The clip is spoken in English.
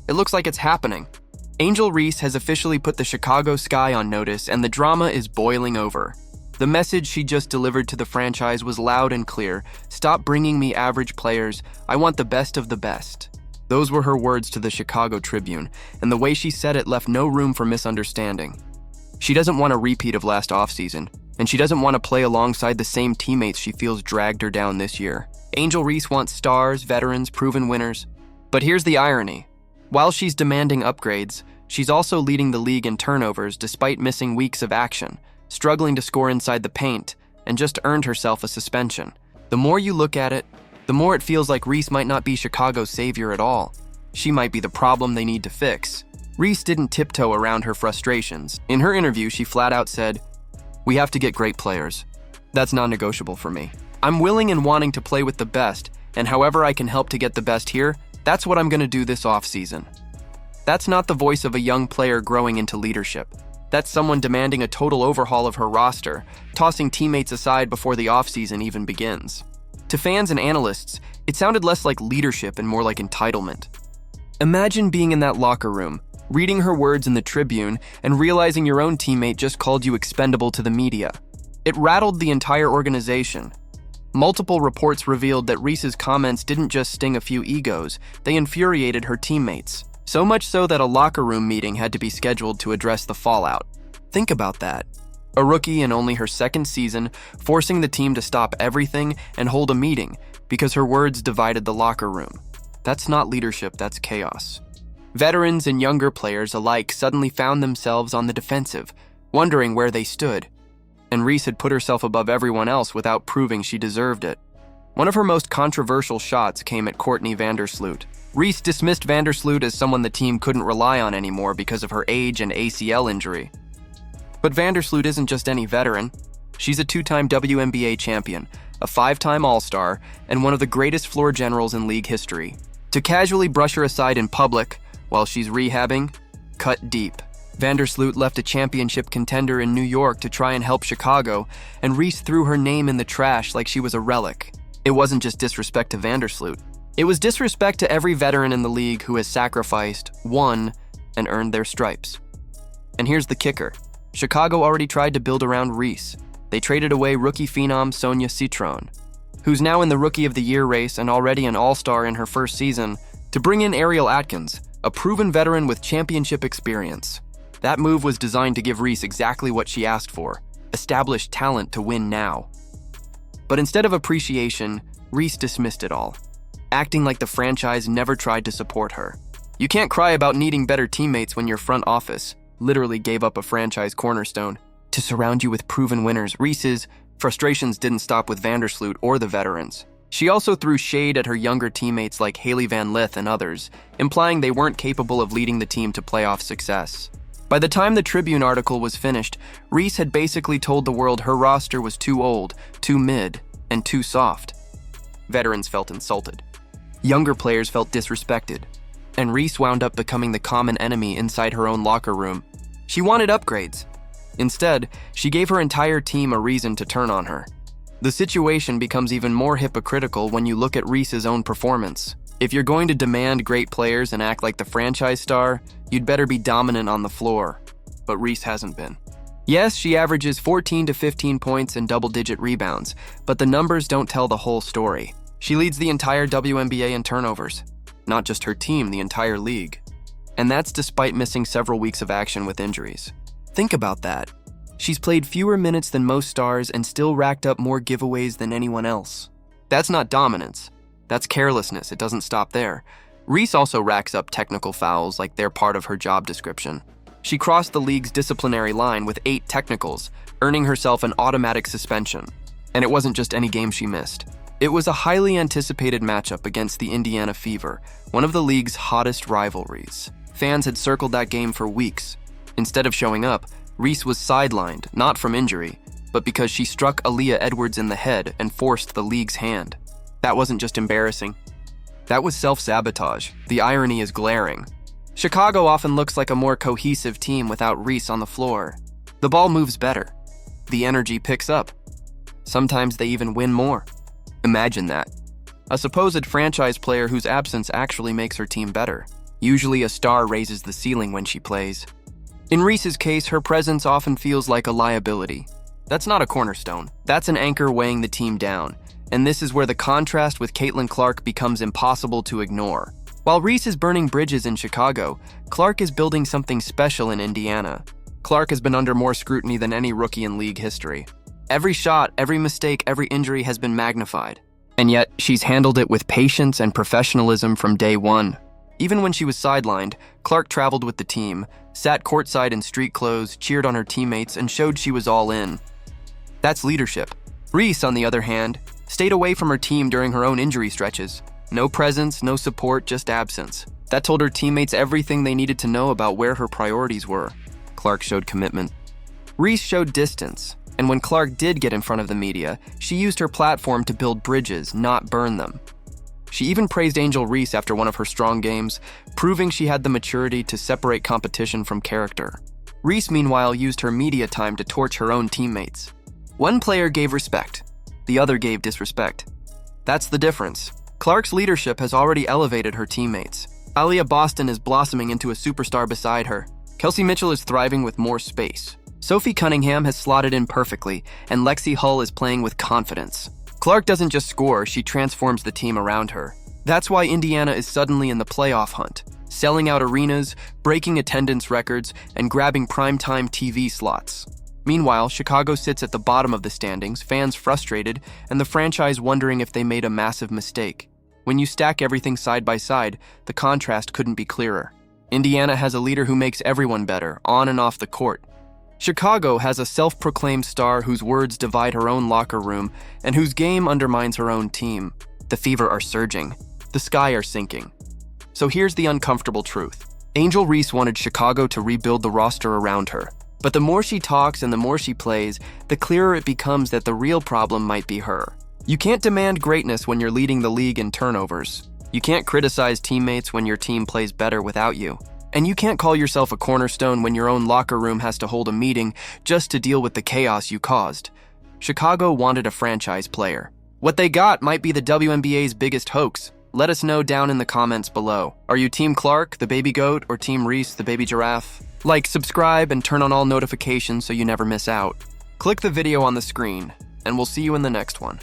It looks like it's happening. Angel Reese has officially put the Chicago Sky on notice, and the drama is boiling over. The message she just delivered to the franchise was loud and clear. Stop bringing me average players. I want the best of the best. Those were her words to the Chicago Tribune, and the way she said it left no room for misunderstanding. She doesn't want a repeat of last offseason, and she doesn't want to play alongside the same teammates she feels dragged her down this year. Angel Reese wants stars, veterans, proven winners. But here's the irony. While she's demanding upgrades, she's also leading the league in turnovers despite missing weeks of action, struggling to score inside the paint, and just earned herself a suspension. The more you look at it, the more it feels like Reese might not be Chicago's savior at all. She might be the problem they need to fix. Reese didn't tiptoe around her frustrations. In her interview, she flat out said, "We have to get great players. That's non-negotiable for me. I'm willing and wanting to play with the best, and however I can help to get the best here, that's what I'm going to do this offseason." That's not the voice of a young player growing into leadership. That's someone demanding a total overhaul of her roster, tossing teammates aside before the offseason even begins. To fans and analysts, it sounded less like leadership and more like entitlement. Imagine being in that locker room, reading her words in the Tribune, and realizing your own teammate just called you expendable to the media. It rattled the entire organization. Multiple reports revealed that Reese's comments didn't just sting a few egos, they infuriated her teammates. So much so that a locker room meeting had to be scheduled to address the fallout. Think about that. A rookie in only her second season, forcing the team to stop everything and hold a meeting because her words divided the locker room. That's not leadership, that's chaos. Veterans and younger players alike suddenly found themselves on the defensive, wondering where they stood. And Reese had put herself above everyone else without proving she deserved it. One of her most controversial shots came at Courtney Vandersloot. Reese dismissed Vandersloot as someone the team couldn't rely on anymore because of her age and ACL injury. But Vandersloot isn't just any veteran. She's a two-time WNBA champion, a five-time All-Star, and one of the greatest floor generals in league history. To casually brush her aside in public while she's rehabbing, cut deep. Vandersloot left a championship contender in New York to try and help Chicago, and Reese threw her name in the trash like she was a relic. It wasn't just disrespect to Vandersloot. It was disrespect to every veteran in the league who has sacrificed, won, and earned their stripes. And here's the kicker. Chicago already tried to build around Reese. They traded away rookie phenom Sonia Citron, who's now in the Rookie of the Year race and already an All-Star in her first season, to bring in Ariel Atkins, a proven veteran with championship experience. That move was designed to give Reese exactly what she asked for, established talent to win now. But instead of appreciation, Reese dismissed it all, acting like the franchise never tried to support her. You can't cry about needing better teammates when your front office literally gave up a franchise cornerstone to surround you with proven winners. Reese's frustrations didn't stop with Vandersloot or the veterans. She also threw shade at her younger teammates like Haley Van Lith and others, implying they weren't capable of leading the team to playoff success. By the time the Tribune article was finished, Reese had basically told the world her roster was too old, too mid, and too soft. Veterans felt insulted. Younger players felt disrespected. And Reese wound up becoming the common enemy inside her own locker room. She wanted upgrades. Instead, she gave her entire team a reason to turn on her. The situation becomes even more hypocritical when you look at Reese's own performance. If you're going to demand great players and act like the franchise star, you'd better be dominant on the floor. But Reese hasn't been. Yes, she averages 14 to 15 points and double-digit rebounds, but the numbers don't tell the whole story. She leads the entire WNBA in turnovers. Not just her team, the entire league. And that's despite missing several weeks of action with injuries. Think about that. She's played fewer minutes than most stars and still racked up more giveaways than anyone else. That's not dominance. That's carelessness. It doesn't stop there. Reese also racks up technical fouls like they're part of her job description. She crossed the league's disciplinary line with 8 technicals, earning herself an automatic suspension. And it wasn't just any game she missed. It was a highly anticipated matchup against the Indiana Fever, one of the league's hottest rivalries. Fans had circled that game for weeks. Instead of showing up, Reese was sidelined, not from injury, but because she struck Aaliyah Edwards in the head and forced the league's hand. That wasn't just embarrassing. That was self-sabotage. The irony is glaring. Chicago often looks like a more cohesive team without Reese on the floor. The ball moves better. The energy picks up. Sometimes they even win more. Imagine that. A supposed franchise player whose absence actually makes her team better. Usually a star raises the ceiling when she plays. In Reese's case, her presence often feels like a liability. That's not a cornerstone. That's an anchor weighing the team down. And this is where the contrast with Caitlin Clark becomes impossible to ignore. While Reese is burning bridges in Chicago, Clark is building something special in Indiana. Clark has been under more scrutiny than any rookie in league history. Every shot, every mistake, every injury has been magnified. And yet, she's handled it with patience and professionalism from day one. Even when she was sidelined, Clark traveled with the team, sat courtside in street clothes, cheered on her teammates, and showed she was all in. That's leadership. Reese, on the other hand, stayed away from her team during her own injury stretches. No presence, no support, just absence. That told her teammates everything they needed to know about where her priorities were. Clark showed commitment. Reese showed distance, and when Clark did get in front of the media, she used her platform to build bridges, not burn them. She even praised Angel Reese after one of her strong games, proving she had the maturity to separate competition from character. Reese, meanwhile, used her media time to torch her own teammates. One player gave respect, the other gave disrespect. That's the difference. Clark's leadership has already elevated her teammates. Aaliyah Boston is blossoming into a superstar beside her. Kelsey Mitchell is thriving with more space. Sophie Cunningham has slotted in perfectly, and Lexi Hull is playing with confidence. Clark doesn't just score, she transforms the team around her. That's why Indiana is suddenly in the playoff hunt, selling out arenas, breaking attendance records, and grabbing primetime TV slots. Meanwhile, Chicago sits at the bottom of the standings, fans frustrated, and the franchise wondering if they made a massive mistake. When you stack everything side by side, the contrast couldn't be clearer. Indiana has a leader who makes everyone better, on and off the court. Chicago has a self-proclaimed star whose words divide her own locker room and whose game undermines her own team. The Fever are surging. The Sky are sinking. So here's the uncomfortable truth. Angel Reese wanted Chicago to rebuild the roster around her. But the more she talks and the more she plays, the clearer it becomes that the real problem might be her. You can't demand greatness when you're leading the league in turnovers. You can't criticize teammates when your team plays better without you. And you can't call yourself a cornerstone when your own locker room has to hold a meeting just to deal with the chaos you caused. Chicago wanted a franchise player. What they got might be the WNBA's biggest hoax. Let us know down in the comments below. Are you Team Clark, the baby goat, or Team Reese, the baby giraffe? Like, subscribe, and turn on all notifications so you never miss out. Click the video on the screen, and we'll see you in the next one.